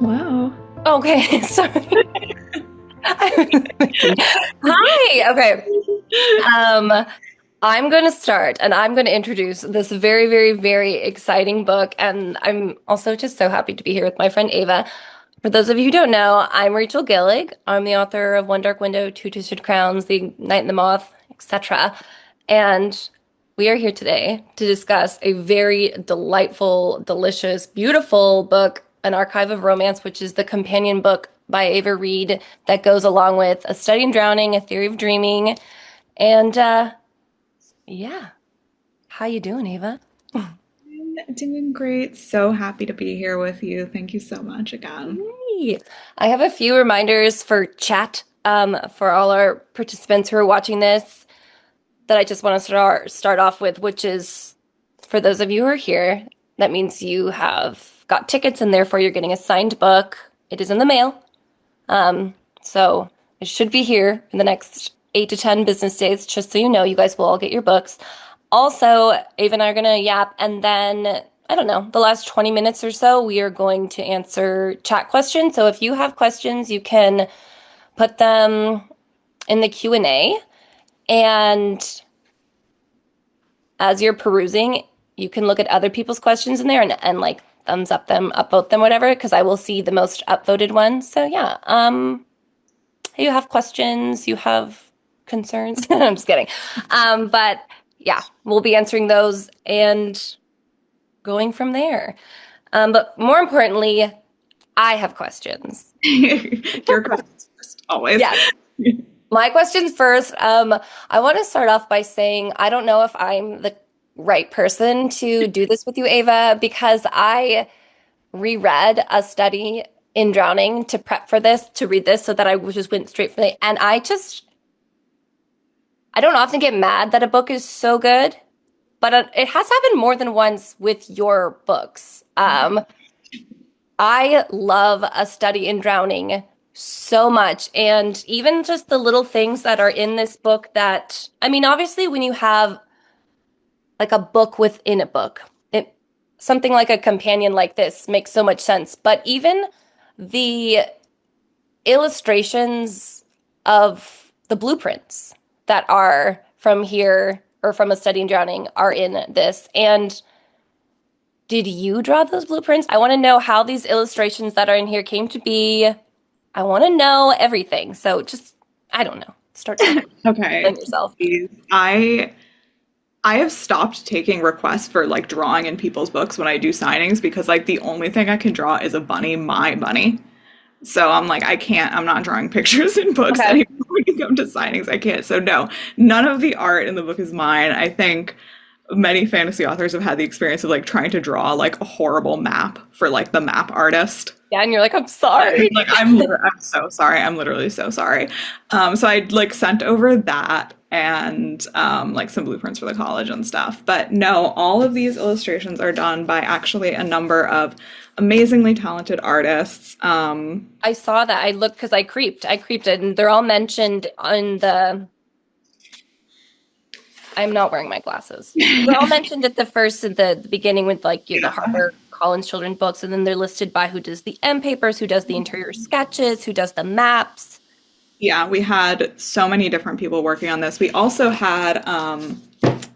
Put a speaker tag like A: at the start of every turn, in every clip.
A: Wow.
B: Okay, sorry. Hi. Okay. Um, I'm going to start and I'm going to introduce this very, very, very exciting book. And I'm also just so happy to be here with my friend Ava. For those of you who don't know, I'm Rachel Gillig. I'm the author of One Dark Window, Two Twisted Crowns, The Night and the Moth, etc. And we are here today to discuss a very delightful, delicious, beautiful book, An Archive of Romance, which is the companion book by Ava Reid that goes along with A Study in Drowning, A Theory of Dreaming, and yeah. How you doing, Ava?
A: I'm doing great. So happy to be here with you. Thank you so much again.
B: Hey. I have a few reminders for chat for all our participants who are watching this that I just want to start off with, which is for those of you who are here, that means you have got tickets and therefore you're getting a signed book. It is in the mail. So it should be here in the next 8 to 10 business days, just so you know, you guys will all get your books. Also, Ava and I are gonna yap, and then I don't know, the last 20 minutes or so, we are going to answer chat questions. So if you have questions, you can put them in the Q&A, and as you're perusing, you can look at other people's questions in there and like thumbs up them, upvote them, whatever, because I will see the most upvoted ones. So yeah, you have questions, you have concerns. I'm just kidding. But yeah, we'll be answering those and going from there. But more importantly, I have questions.
A: Your questions first, always.
B: Yes. My questions first. I want to start off by saying I don't know if I'm the right person to do this with you, Ava, because I reread A Study in Drowning to prep for this, to read this, so that I just went straight for the, and I don't often get mad that a book is so good, but it has happened more than once with your books. I love A Study in Drowning so much. And even just the little things that are in this book that, I mean, obviously, when you have like a book within a book, something like a companion like this makes so much sense. But even the illustrations of the blueprints that are from here or from A Study in Drowning are in this. And did you draw those blueprints? I want to know how these illustrations that are in here came to be. I want to know everything. So just, I don't know. Start telling
A: Okay.
B: yourself.
A: Please. I have stopped taking requests for like drawing in people's books when I do signings because like the only thing I can draw is a bunny, my bunny. So I'm like, I'm not drawing pictures in books
B: Okay.
A: anymore when you come to signings. I can't. So no, none of the art in the book is mine. I think many fantasy authors have had the experience of like trying to draw like a horrible map for like the map artist.
B: Yeah, and you're like, I'm sorry.
A: Like I'm so sorry. I'm literally so sorry. So I like sent over that and like some blueprints for the college and stuff. But no, all of these illustrations are done by actually a number of amazingly talented artists.
B: I saw that. I looked because I creeped. I creeped it, and they're all mentioned on the. I'm not wearing my glasses. They're all mentioned at the beginning with like the Harper Collins children books, and then they're listed by who does the end papers, who does the interior sketches, who does the maps.
A: Yeah, we had so many different people working on this. We also had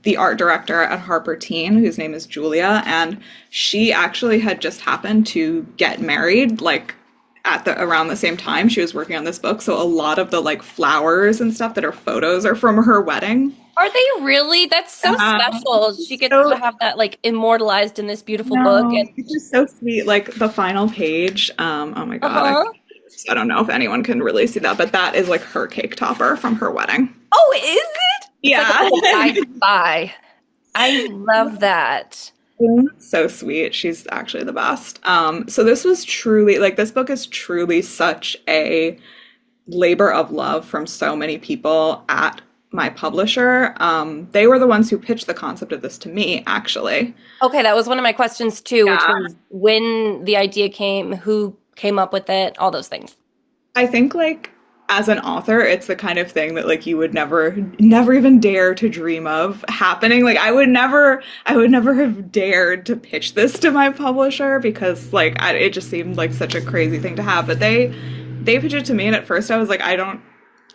A: the art director at Harper Teen, whose name is Julia, and she actually had just happened to get married, like at the around the same time she was working on this book. So a lot of the like flowers and stuff that are photos are from her wedding.
B: Are they really? That's so special. She gets to
A: So
B: have that like immortalized in this beautiful book.
A: no,
B: And
A: it's just so sweet. Like the final page. Oh my God,
B: uh-huh.
A: I don't know if anyone can really see that, but that is like her cake topper from her wedding.
B: Oh, is it? It's like a
A: Yeah.
B: little I spy. I love that.
A: So sweet. She's actually the best. So this was truly like this book is truly such a labor of love from so many people at my publisher. They were the ones who pitched the concept of this to me, actually.
B: Okay, that was one of my questions too, which
A: Yeah.
B: was when the idea came, who came up with it, all those things.
A: I think like as an author, it's the kind of thing that like you would never even dare to dream of happening. Like I would never have dared to pitch this to my publisher because like it just seemed like such a crazy thing to have. But they pitched it to me, and at first I was like, I don't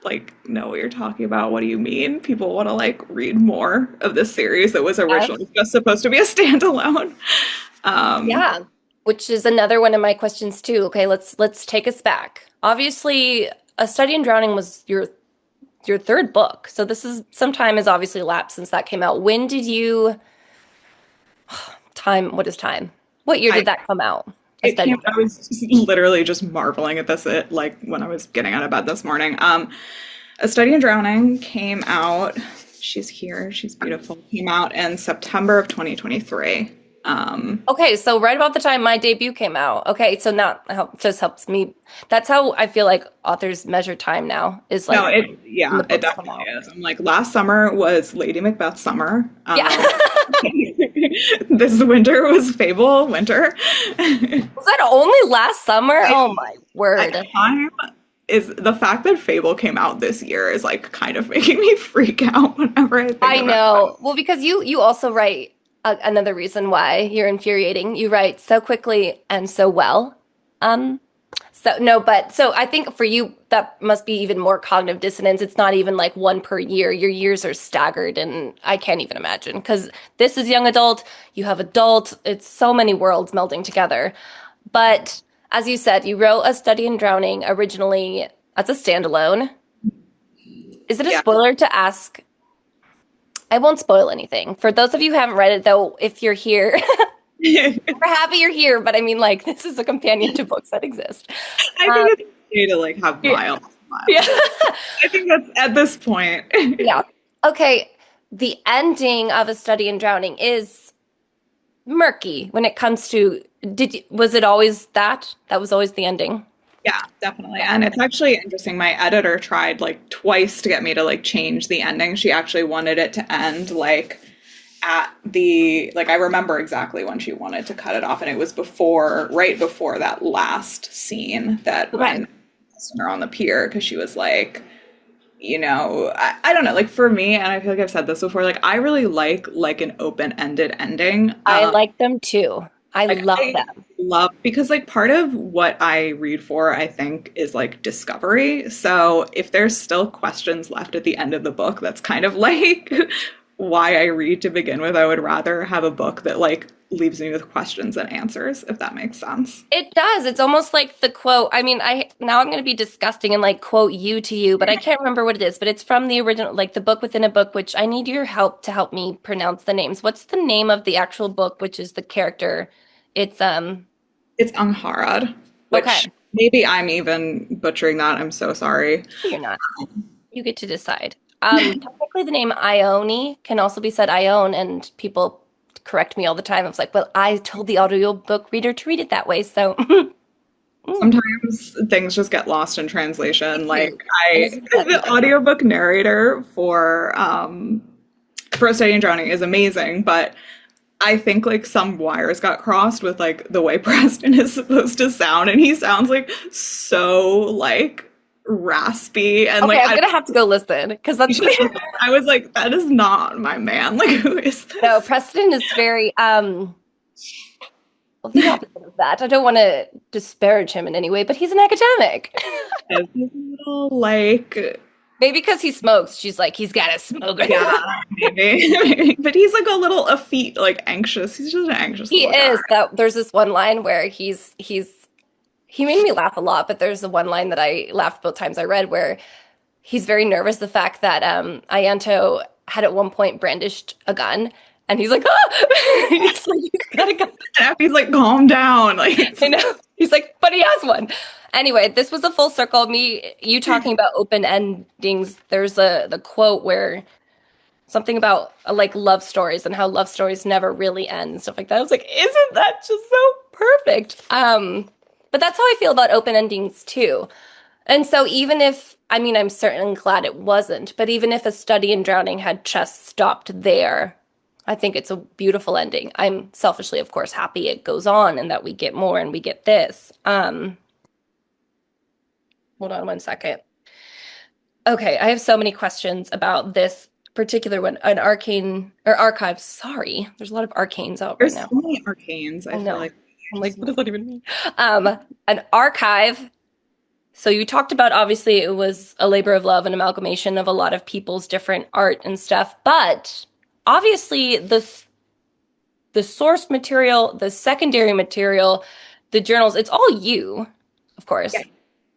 A: like know what you're talking about. What do you mean? People want to like read more of this series that was
B: Yeah.
A: originally just supposed to be a standalone. Um,
B: Yeah, which is another one of my questions too. Okay, let's take us back. Obviously, A Study in Drowning was your third book. So this is some time has obviously elapsed since that came out. When did you time, what is time? What year
A: I
B: did that come out? A
A: It
B: Study
A: came.
B: in
A: I
B: Drowning.
A: was just literally just marveling at this. It like when I was getting out of bed this morning. A Study in Drowning came out. She's here. She's beautiful. Came out in September of 2023.
B: Okay, so right about the time my debut came out. Okay, so now just helps me. That's how I feel like authors measure time now, is
A: No,
B: like when the
A: it
B: books come
A: definitely
B: out.
A: is. I'm like last summer was Lady Macbeth summer.
B: Yeah.
A: This winter was Fable winter.
B: Was that only last summer? Oh my
A: At
B: word.
A: time is the fact that Fable came out this year is like kind of making me freak out whenever I think
B: I
A: about
B: know. Well, because you also write another reason why you're infuriating. You write so quickly and so well. Um, so no, but so I think for you that must be even more cognitive dissonance. It's not even like one per year. Your years are staggered, and I can't even imagine because this is young adult. You have adult. It's so many worlds melding together. But as you said, you wrote A Study in Drowning originally as a standalone. Is it a
A: Yeah.
B: spoiler to ask? I won't spoil anything. For those of you who haven't read it, though, if you're here,
A: I
B: we're happy you're here. But I mean, like, this is a companion to books that exist. Um,
A: think it's okay to like have
B: yeah,
A: mild.
B: yeah,
A: I think that's at this point.
B: yeah. Okay. The ending of A Study in Drowning is murky when it comes to. Was it always that? That was always the ending.
A: Yeah, definitely. And it's actually interesting. My editor tried like twice to get me to like change the ending. She actually wanted it to end like at the like I remember exactly when she wanted to cut it off, and it was right before that last scene that
B: Okay.
A: when are on the pier because she was like, I don't know, like for me, and I feel like I've said this before, like I really like an open-ended ending.
B: I like them too. I
A: Like
B: love
A: I
B: them.
A: love because like part of what I read for, I think, is like discovery. So if there's still questions left at the end of the book, that's kind of like why I read to begin with. I would rather have a book that like leaves me with questions and answers, if that makes sense.
B: It does. It's almost like the quote. I mean, I now I'm going to be disgusting and like quote you to you, but I can't remember what it is. But it's from the original, like the book within a book, which I need your help to help me pronounce the names. What's the name of the actual book, which is the character? It's
A: It's Angharad,
B: okay.
A: which maybe I'm even butchering that. I'm so sorry.
B: You're not. You get to decide. Technically, the name Ione can also be said Ione, and people correct me all the time. I was like, well, I told the audiobook reader to read it that way, so. Mm,
A: Sometimes things just get lost in translation.
B: me
A: Like
B: too. And
A: I
B: isn't that
A: the
B: beautiful?
A: audiobook narrator for A Study in Drowning is amazing, but I think like some wires got crossed with like the way Preston is supposed to sound, and he sounds like so like raspy and
B: Okay,
A: like
B: I'm gonna have to go listen because
A: you
B: that's
A: should listen. I was like, that is not my man. Like, who is
B: no.
A: this?
B: Preston is very well, the opposite of that. I don't want to disparage him in any way, but he's an academic.
A: He's a little like
B: Maybe because he smokes, she's like, he's got a smoker.
A: yeah, maybe. But he's like a little effete, like anxious. He's just an anxious
B: He
A: little guy.
B: is. That there's this one line where he made me laugh a lot, but there's the one line that I laughed both times I read where he's very nervous the fact that Ianto had at one point brandished a gun and he's like, ah! He's like, he's got a gun.
A: He's like, calm down. Like,
B: You know, he's like, but he has one. Anyway, this was a full circle. You talking about open endings. There's the quote where something about like love stories and how love stories never really end and stuff like that. I was like, isn't that just so perfect? But that's how I feel about open endings too. And so even if, I mean, I'm certainly glad it wasn't, but even if A Study in Drowning had just stopped there, I think it's a beautiful ending. I'm selfishly, of course, happy it goes on and that we get more and we get this. Hold on one second. Okay, I have so many questions about this particular one, an arcane or archive. Sorry, there's a lot of arcanes out right
A: There's
B: now.
A: so many arcanes. I
B: I
A: feel
B: know.
A: like
B: I'm like, what does that even mean? An archive. So you talked about obviously it was a labor of love, an amalgamation of a lot of people's different art and stuff, but obviously the source material, the secondary material, the journals, it's all you, of
A: yeah,
B: course.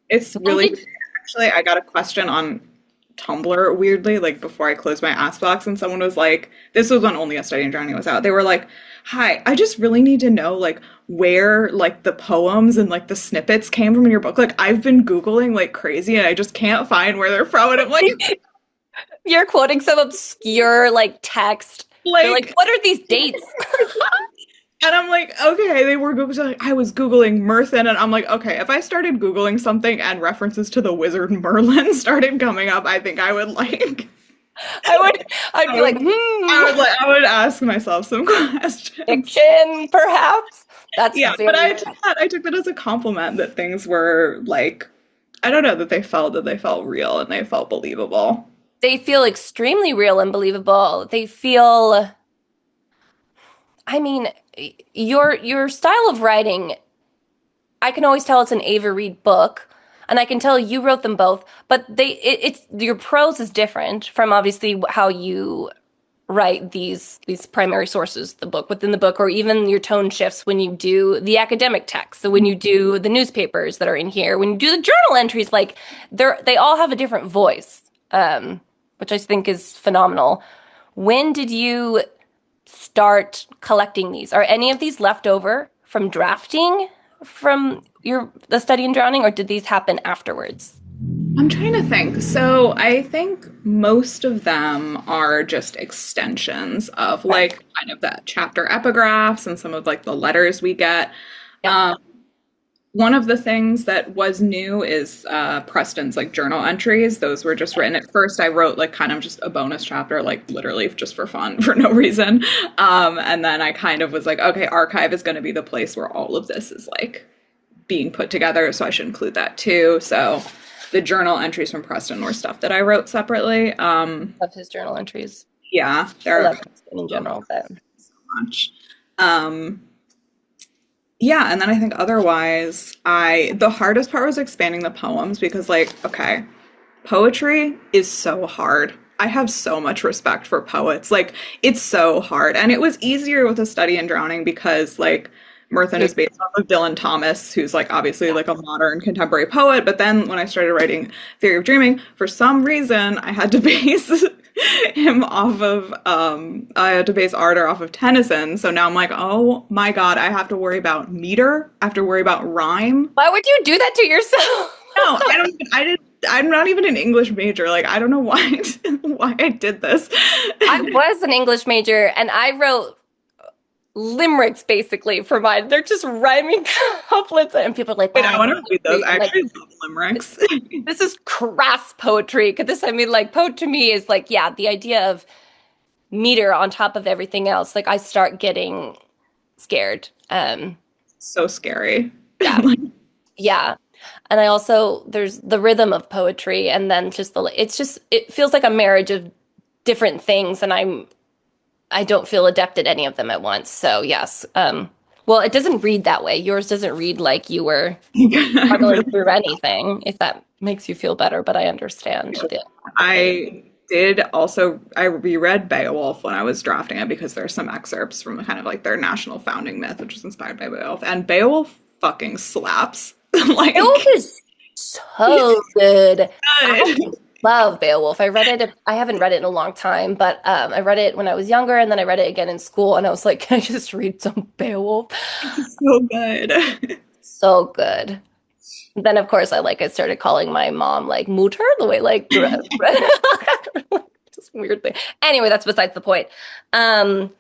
A: it's
B: When
A: really
B: did
A: actually I got a question on Tumblr weirdly, like before I closed my ask box, and someone was like, this was when Only a Study in Drowning was out. They were like, hi, I just really need to know like where like the poems and like the snippets came from in your book. Like I've been Googling like crazy and I just can't find where they're from. And I'm
B: you're quoting some obscure like text? They're like,
A: like
B: what are these dates?
A: and I'm like, okay, they were Googling. Like, I was Googling Merthin, and I'm like, okay, if I started Googling something and references to the wizard Merlin started coming up, I think I would like,
B: I'd be
A: I
B: like,
A: would, I would ask myself some questions.
B: fiction, perhaps. That's
A: Yeah, but
B: very,
A: I took that as a compliment that things were like, I don't know, that they felt real and they felt believable.
B: they feel extremely real and believable. They feel, I mean, your style of writing, I can always tell it's an Ava Reid book, and I can tell you wrote them both, but it's your prose is different from obviously how you write these primary sources, the book within the book, or even your tone shifts when you do the academic text. So when you do the newspapers that are in here, when you do the journal entries, like they all have a different voice, which I think is phenomenal. When did you start collecting these? Are any of these left over from drafting from your the study in drowning, or did these happen afterwards?
A: I'm trying to think. So I think most of them are just extensions of
B: Okay.
A: like kind of that chapter epigraphs and some of like the letters we get.
B: Yep.
A: Um, One of the things that was new is Preston's like journal entries. Those were just written. At first, I wrote like kind of just a bonus chapter, like literally just for fun, for no reason. And then I kind of was like, okay, archive is going to be the place where all of this is like being put together, so I should include that too. So the journal entries from Preston were stuff that I wrote separately.
B: Love his journal entries.
A: Yeah,
B: I
A: there are
B: love Preston in general, but
A: so much. Um, Yeah, and then I think otherwise, the hardest part was expanding the poems because like, okay, poetry is so hard. I have so much respect for poets. Like, it's so hard. And it was easier with A Study in Drowning because like Merthin
B: you're
A: is based off of Dylan Thomas, who's like obviously like a modern contemporary poet. But then when I started writing Theory of Dreaming, for some reason I had to base him off of I had to base Ardor off of Tennyson. So now I'm like, oh my God, I have to worry about meter, I have to worry about rhyme.
B: why would you do that to yourself?
A: No, I didn't I'm not even an English major. Like I don't know why why I did this.
B: I was an English major and I wrote limericks basically for mine. They're just rhyming couplets, and people are like,
A: Wait,
B: "Wow,
A: I
B: that's
A: want to read those.
B: poetry."
A: I
B: I'm like,
A: actually love limericks.
B: "This is crass poetry." Because this, I mean, like, poet to me is like, yeah, the idea of meter on top of everything else. Like, I start getting scared.
A: So scary.
B: Yeah,
A: Like,
B: yeah. And I also there's the rhythm of poetry, and then just it feels like a marriage of different things, and I don't feel adept at any of them at once. So yes. Well, it doesn't read that way. Yours doesn't read like you were
A: I
B: struggling
A: really
B: through anything, if that makes you feel better, but I understand the pain.
A: I did also I reread Beowulf when I was drafting it because there's some excerpts from kind of like their national founding myth, which is inspired by Beowulf, and Beowulf fucking slaps. Like
B: Beowulf is so good. I
A: good.
B: love Beowulf. I read it. I haven't read it in a long time, but I read it when I was younger, and then I read it again in school, and I was like, can I just read some Beowulf?
A: It's so good.
B: So good. Then, of course, I started calling my mom like Mutter, the way like just weird thing. Anyway, that's besides the point. Um,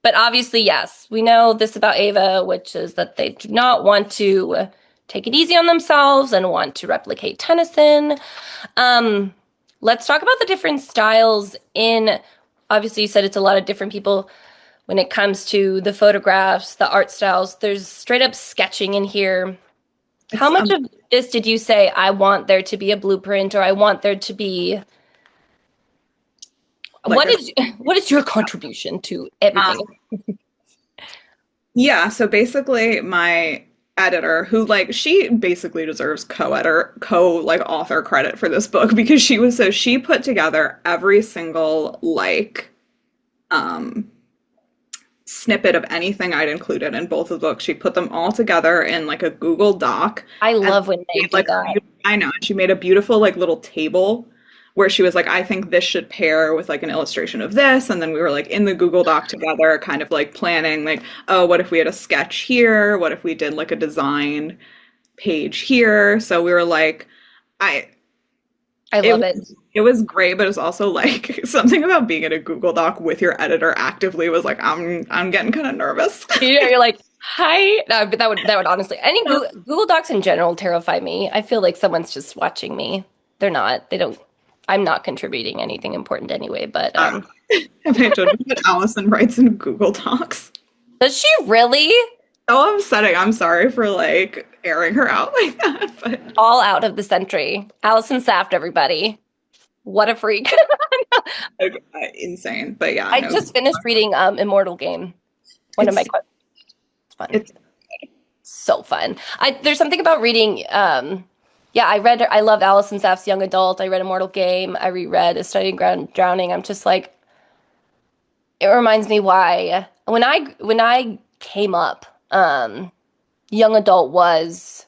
B: but obviously, yes, we know this about Ava, which is that they do not want to take it easy on themselves and want to replicate Tennyson. Um, let's talk about the different styles in. Obviously, you said it's a lot of different people when it comes to the photographs, the art styles. There's straight up sketching in here. How
A: It's
B: much of this did you say, I want there to be a blueprint, or I want there to be
A: like a
B: what is your contribution to everything?
A: Yeah, so basically my editor who like she basically deserves co-editor co like author credit for this book because she put together every single like um snippet of anything I'd included in both of the books. She put them all together in like a Google Doc
B: I
A: and
B: love when they
A: made
B: do
A: like
B: that.
A: I know, and she made a beautiful like little table where she was like, I think this should pair with like an illustration of this. And then we were like in the Google Doc together, kind of like planning like, oh, what if we had a sketch here? What if we did like a design page here? So we were like, I
B: I love it.
A: it was great, but it's also like something about being in a Google Doc with your editor actively was like, I'm getting kind of nervous.
B: You're like, hi. No, but that would honestly, any Google Docs in general terrify me. I feel like someone's just watching me. They're not. They don't. I'm not contributing anything important anyway. But
A: Have I told you that Allison writes in Google Docs?
B: does she really?
A: So upsetting. I'm sorry for like airing her out like that, but
B: All out of the century. Allison Saft, everybody. What a freak.
A: like, insane. But yeah,
B: I
A: no,
B: just finished reading Immortal Game. One of my
A: it's
B: questions. It's fun.
A: it's
B: So fun. There's something about reading. Yeah, I love Alison Saft's young adult. I read Immortal Game. I reread A Study in Drowning. I'm just like, it reminds me why when I came up, young adult was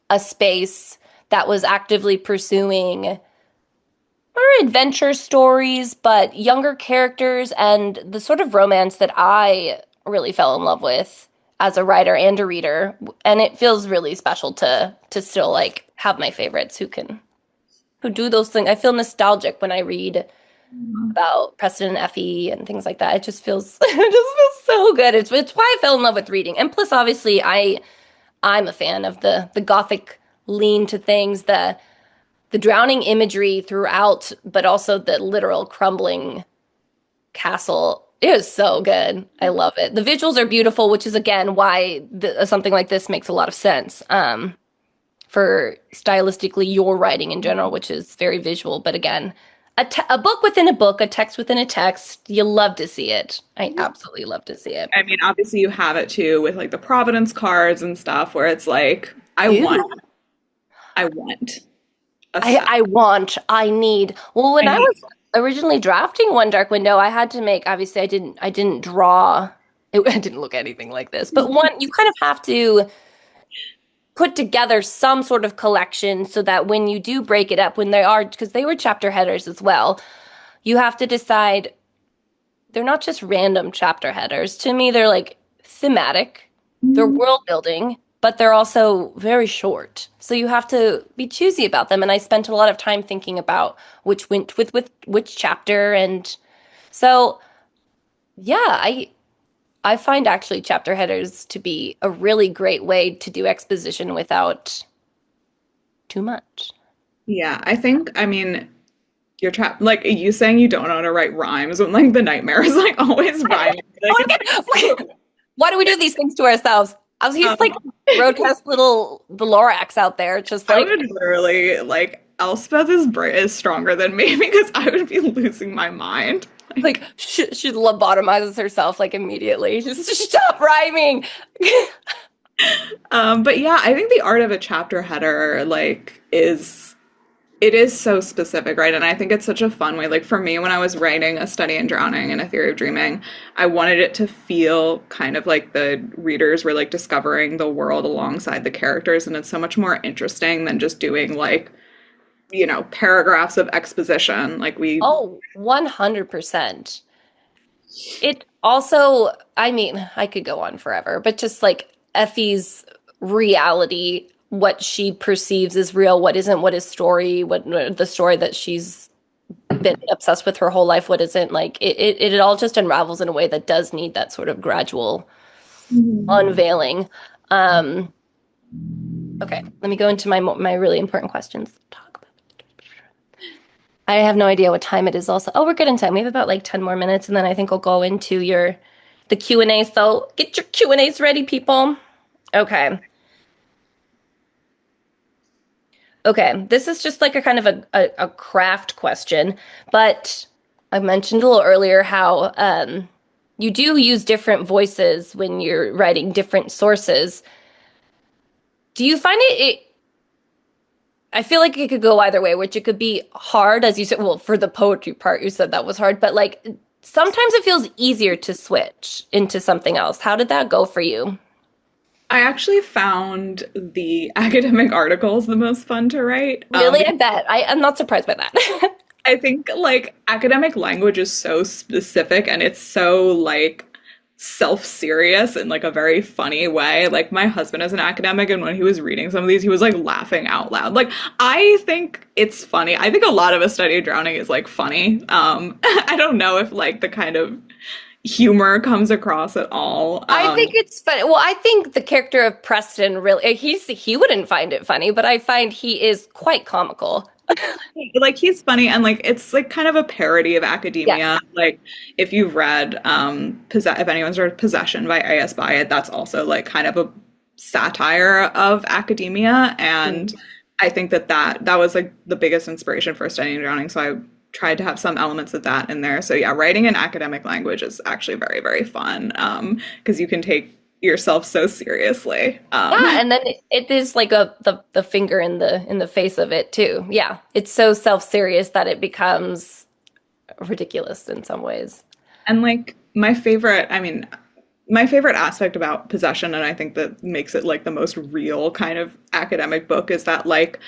B: a space that was actively pursuing or adventure stories, but younger characters and the sort of romance that I really fell in love with as a writer and a reader. And it feels really special to still like have my favorites who do those things. I feel nostalgic when I read about Preston and Effie and things like that. It just feels it just feels so good. It's why I fell in love with reading. And plus obviously I'm a fan of the Gothic lean to things, the drowning imagery throughout, but also the literal crumbling castle. It is so good. I love it. The visuals are beautiful, which is again why something like this makes a lot of sense. For stylistically your writing in general, which is very visual. But again, a book within a book, a text within a text. You love to see it. I absolutely love to see it.
A: I mean, obviously you have it too with like the Providence cards and stuff where it's like,
B: Dude,
A: I want a set.
B: I need. Well, when
A: I
B: I
A: need
B: was originally drafting One Dark Window, I had to make, obviously I didn't draw it didn't look anything like this. But one, you kind of have to put together some sort of collection so that when you do break it up, when they are, because they were chapter headers as well, you have to decide they're not just random chapter headers. To me, they're like thematic, they're world building, but they're also very short. So you have to be choosy about them. And I spent a lot of time thinking about which went with which chapter. And so, yeah, I find actually chapter headers to be a really great way to do exposition without too much.
A: Yeah, I think, I mean, you're trapped. Like you saying you don't know how to write rhymes when like the nightmare is like always rhyming. Like
B: Oh my God. Why do we do these things to ourselves? He's like
A: um,
B: grotesque little the Lorax out there, just
A: I
B: like
A: would literally like Elspeth is stronger than me because I would be losing my mind.
B: like she lobotomizes herself like immediately. Just stop rhyming.
A: But yeah, I think the art of a chapter header like is it is so specific, right? And I think it's such a fun way. Like for me, when I was writing A Study in Drowning and A Theory of Dreaming, I wanted it to feel kind of like the readers were like discovering the world alongside the characters, and it's so much more interesting than just doing like, paragraphs of exposition. Like we
B: Oh, 100%. It also, I mean, I could go on forever, but just like Effie's reality, what she perceives as real, what isn't, what is story, what the story that she's been obsessed with her whole life, what isn't, like it all just unravels in a way that does need that sort of gradual
A: Mhm.
B: unveiling. Um, okay, let me go into my really important questions. Talk about. I have no idea what time it is also. Oh, we're good in time. We have about like 10 more minutes, and then I think we'll go into the Q&A. So get your Q&As ready, people. Okay. Okay, this is just like a kind of a craft question, but I mentioned a little earlier how you do use different voices when you're writing different sources. Do you find I feel like it could go either way, which it could be hard, as you said, well, for the poetry part, you said that was hard, but like sometimes it feels easier to switch into something else. How did that go for you?
A: I actually found the academic articles the most fun to write.
B: Really, I bet. I'm not surprised by that.
A: I think like academic language is so specific and it's so like self-serious in like a very funny way. Like my husband is an academic and when he was reading some of these, he was like laughing out loud. Like I think it's funny. I think a lot of A Study of Drowning is like funny. I don't know if like the kind of humor comes across at all.
B: I think it's funny. Well, I think the character of Preston really he wouldn't find it funny, but I find he is quite comical.
A: Like he's funny and like it's like kind of a parody of academia.
B: Yes.
A: Like if you've read if anyone's read Possession by A.S. Byatt, that's also like kind of a satire of academia. And
B: Mm.
A: I think that was like the biggest inspiration for studying drowning. So I tried to have some elements of that in there. So yeah, writing in academic language is actually very, very fun. Because you can take yourself so seriously.
B: Yeah, and then it is like the finger in the face of it too. Yeah, it's so self-serious that it becomes ridiculous in some ways.
A: And like my favorite aspect about Possession, and I think that makes it like the most real kind of academic book, is that like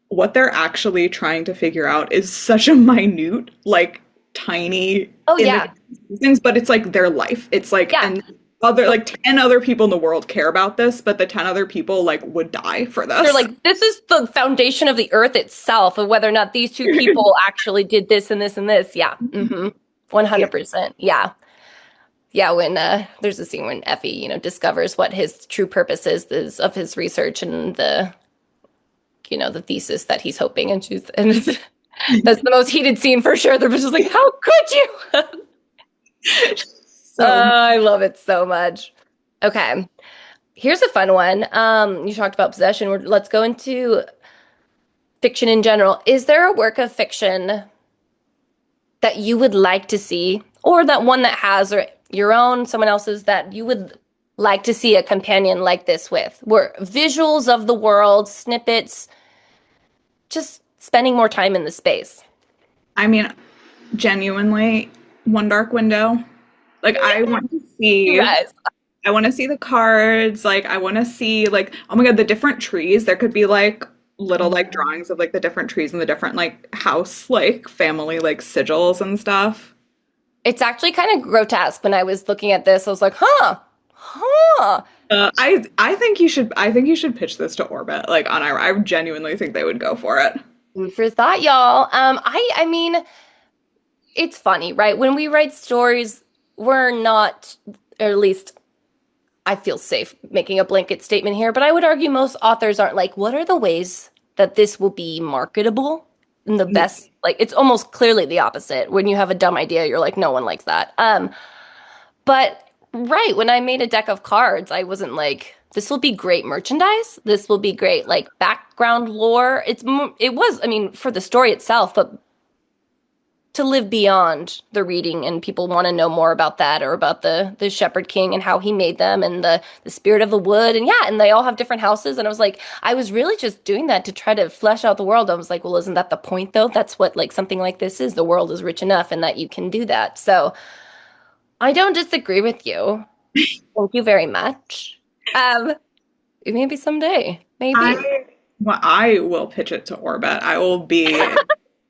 A: what they're actually trying to figure out is such a minute, like tiny
B: Oh
A: in the
B: yeah.
A: things, but it's like their life. It's like
B: Yeah.
A: and other like 10 other people in the world care about this, but the 10 other people like would die for
B: They're
A: this.
B: like, this is the foundation of the earth itself, of whether or not these two people actually did this and this and this. Yeah. Mm-hmm.
A: Yeah.
B: 100%. Yeah. Yeah, when there's a scene when Effie, discovers what his true purpose is of his research and the thesis that he's hoping, and that's the most heated scene for sure. They're just like, how could you?
A: So
B: I love it so much. Okay, here's a fun one. You talked about possession. Let's go into fiction in general. Is there a work of fiction that you would like to see, or that one that has, or your own, someone else's, that you would like to see a companion like this with, where visuals of the world, snippets, just spending more time in the space?
A: I mean, genuinely, One Dark Window. Like
B: Yes.
A: I want to see the cards. Like I want to see like oh my God, the different trees. There could be like little like drawings of like the different trees and the different like house like family like sigils and stuff.
B: It's actually kind of grotesque. When I was looking at this, I was like, huh.
A: I think you should pitch this to Orbit. Like I genuinely think they would go for it.
B: Food for thought, y'all. I mean, it's funny, right? When we write stories, we're not, or at least I feel safe making a blanket statement here, but I would argue most authors aren't like, what are the ways that this will be marketable in the best? Like, it's almost clearly the opposite. When you have a dumb idea, you're like, no one likes that. But right, when I made a deck of cards, I wasn't like, this will be great merchandise. This will be great, like background lore. It was, I mean, for the story itself, but to live beyond the reading, and people want to know more about that, or about the Shepherd King and how he made them, and the spirit of the wood, and yeah, and they all have different houses. And I was like, I was really just doing that to try to flesh out the world. I was like, well, isn't that the point though? That's what like something like this is. The world is rich enough, and that you can do that. So I don't disagree with you. Thank you very much. Um, Maybe someday, maybe.
A: I will pitch it to Orbit. I will be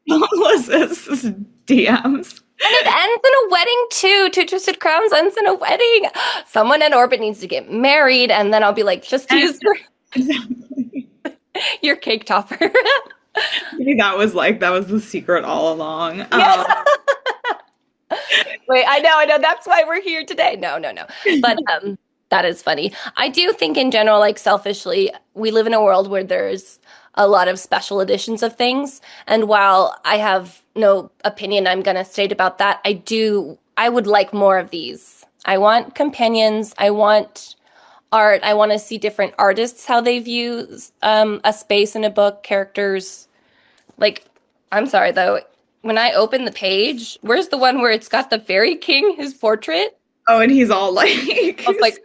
A: Melissa's DMs.
B: And it ends in a wedding too. Two Twisted Crowns ends in a wedding. Someone in orbit needs to get married, and then I'll be like, just use
A: Exactly.
B: your cake topper.
A: Maybe that was the secret all along.
B: Yeah. Wait, I know. That's why we're here today. No, no, no. But that is funny. I do think in general, like selfishly, we live in a world where there's a lot of special editions of things. And while I have no opinion I'm gonna state about that, I would like more of these. I want companions. I want art. I want to see different artists, how they view a space in a book, characters. Like, I'm sorry though, when I open the page, where's the one where it's got the Fairy King, his portrait?
A: Oh, and he's all like,
B: I was like,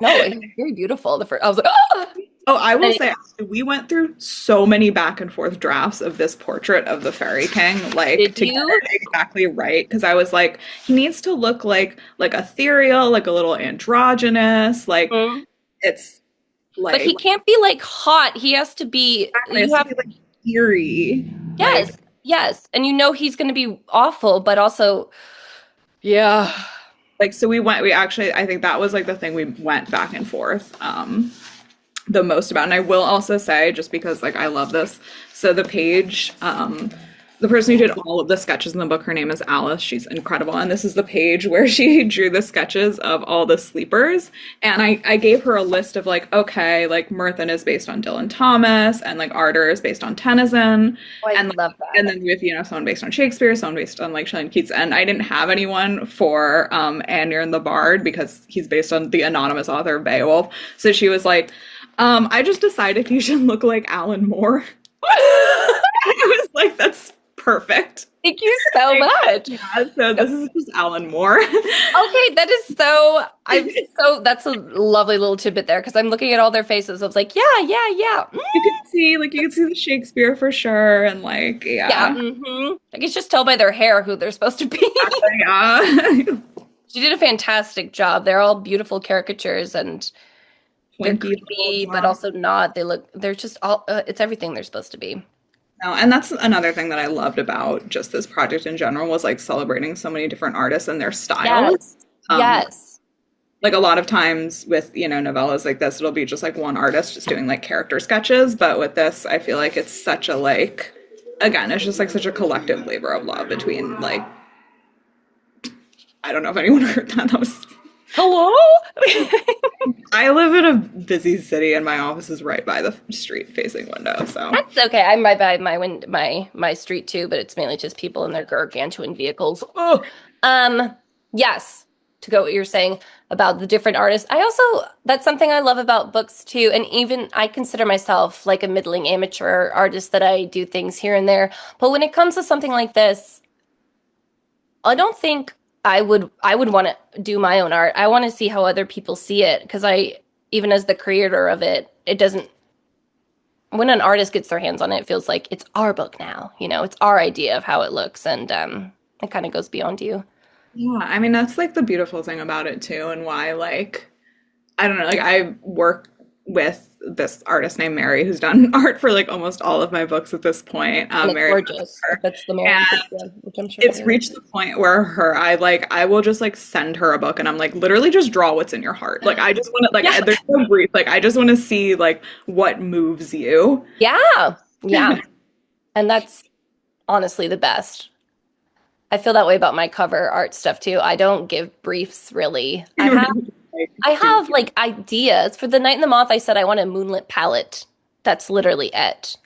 B: no, he's very beautiful. I was like, oh!
A: oh, I will
B: And
A: say, actually, we went through so many back and forth drafts of this portrait of the Fairy King, like
B: did
A: to get
B: you?
A: it exactly right. Because I was like, he needs to look like ethereal, like a little androgynous, like
B: Mhm.
A: it's
B: But
A: like
B: he can't be like hot. He has to be,
A: it has
B: you
A: to
B: have,
A: be like eerie, like
B: yes, yes. And you know he's going to be awful, but also, yeah.
A: so we actually I think that was like the thing we went back and forth the most about. And I will also say, just because like I love this, so the page, the person who did all of the sketches in the book, her name is Alice. She's incredible. And this is the page where she drew the sketches of all the sleepers. And I gave her a list of like, okay, like Murthan is based on Dylan Thomas, and like Ardor is based on Tennyson.
B: Oh, I
A: And
B: love
A: and
B: that.
A: then with, someone based on Shakespeare, someone based on like Shelley and Keats. And I didn't have anyone for Anir and the Bard because he's based on the anonymous author of Beowulf. So she was like, I just decided you should look like Alan Moore. I was like, that's perfect.
B: Thank you so much.
A: Yeah, so this is just Alan Moore.
B: Okay, that is so, that's a lovely little tidbit there because I'm looking at all their faces. I was like, yeah, yeah, yeah.
A: You can see the Shakespeare for sure, and like,
B: Yeah,
A: yeah,
B: I can just tell by their hair who they're supposed to be.
A: yeah.
B: She did a fantastic job. They're all beautiful caricatures and they're
A: Twinkie little
B: creepy, but
A: dwarf.
B: also not. They're just all, it's everything they're supposed to be.
A: No, and that's another thing that I loved about just this project in general was like celebrating so many different artists and their styles.
B: Yes,
A: Um,
B: yes.
A: like a lot of times with novellas like this, it'll be just like one artist just doing like character sketches, but with this I feel like it's such a like, again, it's just like such a collective labor of love between like, I don't know if anyone heard that. That was,
B: Hello?
A: I live in a busy city and my office is right by the street facing window, so
B: That's okay. I'm right by my street too, but it's mainly just people in their gargantuan vehicles. Oh, yes. To go what you're saying about the different artists, I also that's something I love about books too, and even I consider myself like a middling amateur artist that I do things here and there. But when it comes to something like this, I don't think I would want to do my own art. I want to see how other people see it because I even as the creator of it, it doesn't when an artist gets their hands on it, it feels like it's our book now. It's our idea of how it looks, and it kind of goes beyond you.
A: yeah, I mean that's like the beautiful thing about it too, and why like, I don't know, like I work with this artist named Mary who's done art for like almost all of my books at this point.
B: And it's
A: Mary,
B: gorgeous. If it's the Mary,
A: and
B: which I'm sure it
A: it's
B: is.
A: reached the point where I will just like send her a book and I'm like, literally just draw what's in your heart. Like I just want to like
B: Yeah,
A: there's no brief, like I just want to see like what moves you.
B: yeah, yeah. And that's honestly the best. I feel that way about my cover art stuff too. I don't give briefs really.
A: Like,
B: I
A: do
B: have like ideas for the Night and the Moth. I said I want a moonlit palette. That's literally it.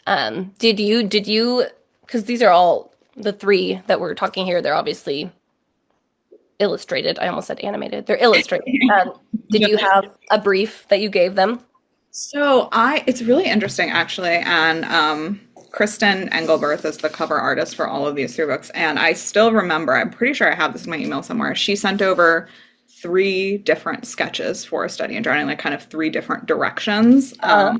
B: Did you because these are all the three that we're talking here, they're obviously illustrated. I almost said animated. They're illustrated. Did you have a brief that you gave them?
A: So it's really interesting actually, and Kristen Engelberth is the cover artist for all of these three books, and I still remember. I'm pretty sure I have this in my email somewhere. She sent over three different sketches for a study in drawing, like kind of three different directions,
B: Uh,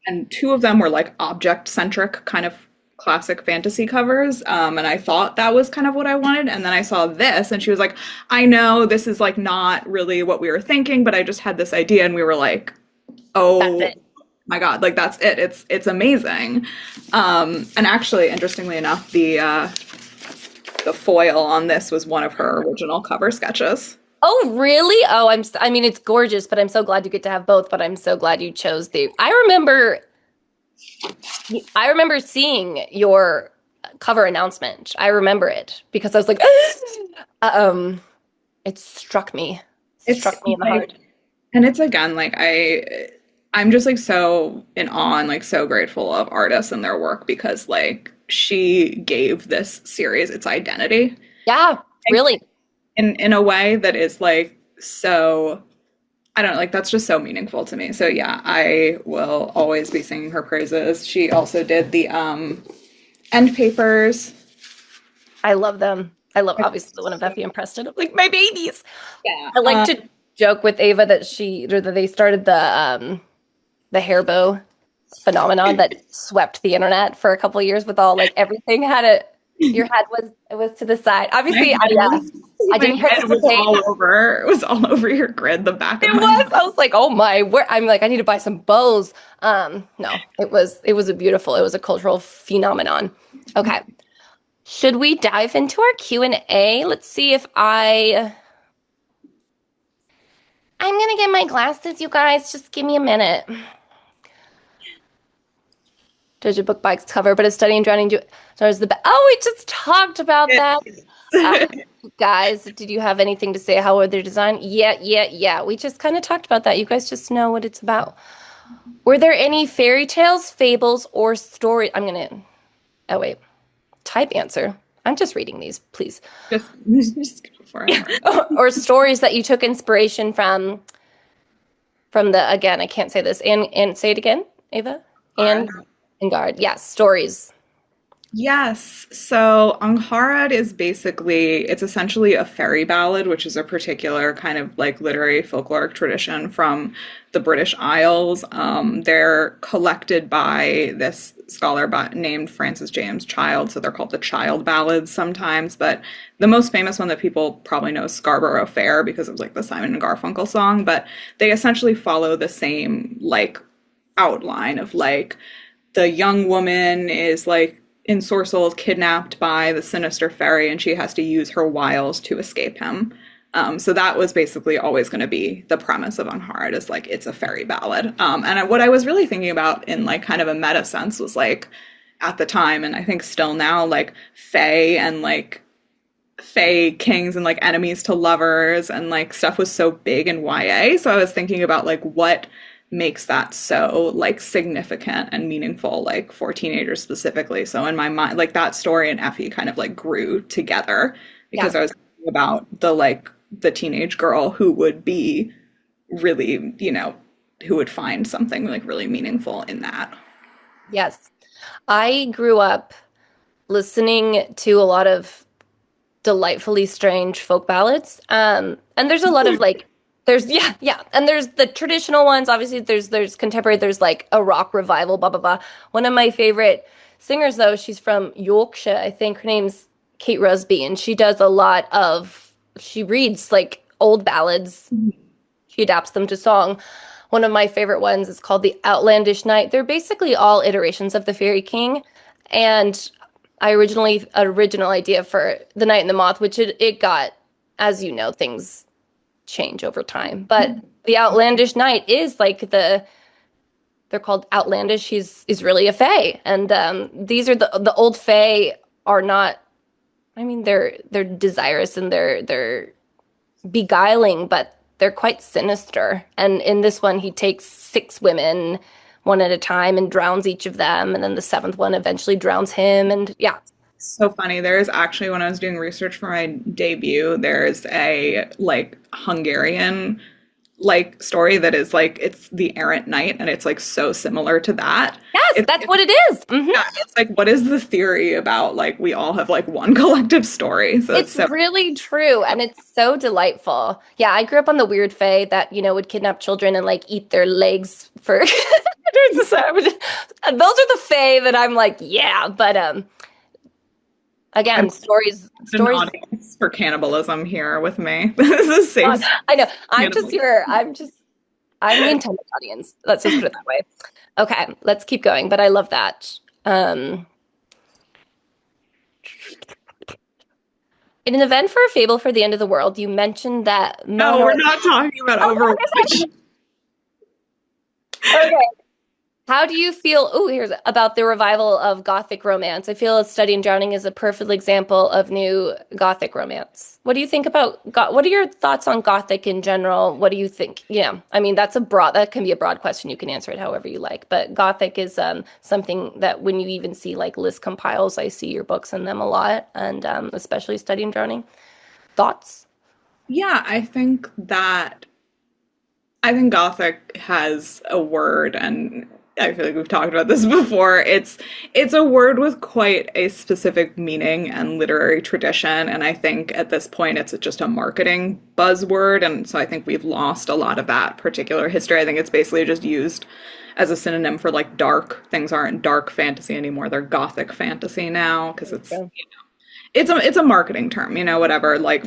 A: and two of them were like object centric, kind of classic fantasy covers, and I thought that was kind of what I wanted, and then I saw this, and she was like, "I know this is like not really what we were thinking, but I just had this idea," and we were like,
B: that's
A: oh
B: it.
A: my God, like that's it. It's amazing. And actually, interestingly enough, the foil on this was one of her original cover sketches.
B: Oh, really? Oh, I mean, it's gorgeous, but I'm so glad you get to have both, but I'm so glad you chose the I remember seeing your cover announcement. I remember it because I was like, it struck me.
A: It's
B: Struck me in the
A: like,
B: heart.
A: and it's again like I'm just like so in awe and like so grateful of artists and their work because like she gave this series its identity
B: Yeah,
A: like,
B: really.
A: in a way that is like so I don't know, like that's just so meaningful to me. So yeah, I will always be singing her praises. She also did the end papers.
B: I love them. I love obviously the one of Effie and Preston. Like my babies.
A: Yeah.
B: I like to joke with Ava that they started the hair bow phenomenon that swept the internet for a couple of years with all like everything had a your head was it was to the side.
A: My
B: Obviously,
A: head was
B: I
A: my
B: didn't
A: head was
B: participate.
A: all over. It was all over your grid, the back of
B: It
A: my head.
B: was. I was like, oh my, where I'm like, I need to buy some bows. No, it was a beautiful, it was a cultural phenomenon. Okay. Should we dive into our Q&A? Let's see if I'm gonna get my glasses, you guys. Just give me a minute. Does your book bikes cover, but a study in drowning stars the best. Oh, we just talked about that. Uh, guys, did you have anything to say? How were they designed? Yeah. We just kind of talked about that. You guys just know what it's about. Were there any fairy tales, fables, or story? Oh wait, type answer. I'm just reading these, please.
A: Just go for it.
B: Or stories that you took inspiration from the, again, I can't say this. And say it again, Ava. And guard. Yes, stories.
A: Yes. So Angharad is basically, it's essentially a fairy ballad, which is a particular kind of like literary folkloric tradition from the British Isles. They're collected by this scholar named Francis James Child. So they're called the Child Ballads sometimes. But the most famous one that people probably know is Scarborough Fair because of like the Simon and Garfunkel song. But they essentially follow the same like outline of like the young woman is like ensorcelled, kidnapped by the sinister fairy, and she has to use her wiles to escape him. So that was basically always going to be the premise of Unhard is like it's a fairy ballad. And what I was really thinking about in like kind of a meta sense was like at the time, and I think still now, like fae and like fae kings and like enemies to lovers and like stuff was so big in YA. So I was thinking about like what makes that so like significant and meaningful like for teenagers specifically. So in my mind like that story and Effie kind of like grew together because
B: Yeah.
A: I was thinking about the like the teenage girl who would be really, who would find something like really meaningful in that.
B: Yes. I grew up listening to a lot of delightfully strange folk ballads. And there's a lot of like there's yeah, and there's the traditional ones. Obviously, there's contemporary. There's like a rock revival, blah blah blah. One of my favorite singers, though, she's from Yorkshire. I think her name's Kate Rusby, and she does a lot of. She reads like old ballads. She adapts them to song. One of my favorite ones is called The Outlandish Night. They're basically all iterations of the Fairy King, and I original idea for The Night and the Moth, which it got, as you know, things change over time. But the Outlandish Knight is like they're called outlandish. He's really a fae, and these are the old fae are not. I mean, they're desirous and they're beguiling, but they're quite sinister. And in this one, he takes 6 women one at a time and drowns each of them, and then the 7th one eventually drowns him. And yeah,
A: So funny. There is actually, when I was doing research for my debut, there's a like Hungarian like story that is like it's the errant knight and it's like so similar to that.
B: yes, that's
A: It's
B: what it is.
A: yeah, it's like what is the theory about like we all have like one collective story. So it's
B: It's
A: so
B: really true, and it's so delightful. Yeah, I grew up on the weird fae that, would kidnap children and like eat their legs for during the summer. Those are the fae that I'm like, yeah, but
A: I'm
B: again,
A: an
B: stories.
A: audience for cannibalism here with me. This is
B: God,
A: safe
B: I know.
A: cannibalism.
B: I'm the intended audience. Let's just put it that way. Okay, let's keep going. But I love that. Um, in an event for a fable for the end of the world, you mentioned that
A: No,
B: Mono.
A: we're not talking about
B: Oh,
A: Overwatch.
B: okay. How do you feel? Oh, here's about the revival of Gothic romance. I feel Study in Drowning is a perfect example of new Gothic romance. What do you think about what are your thoughts on Gothic in general? What do you think? Yeah, I mean that can be a broad question. You can answer it however you like. But Gothic is something that when you even see like list compiles, I see your books in them a lot, and especially Study in Drowning. Thoughts?
A: Yeah, I think that I think Gothic has a word, and I feel like we've talked about this before. It's a word with quite a specific meaning and literary tradition, and I think at this point it's just a marketing buzzword, and so I think we've lost a lot of that particular history. I think it's basically just used as a synonym for like dark. Things aren't dark fantasy anymore; they're Gothic fantasy now because
B: Yeah.
A: it's a marketing term, whatever. Like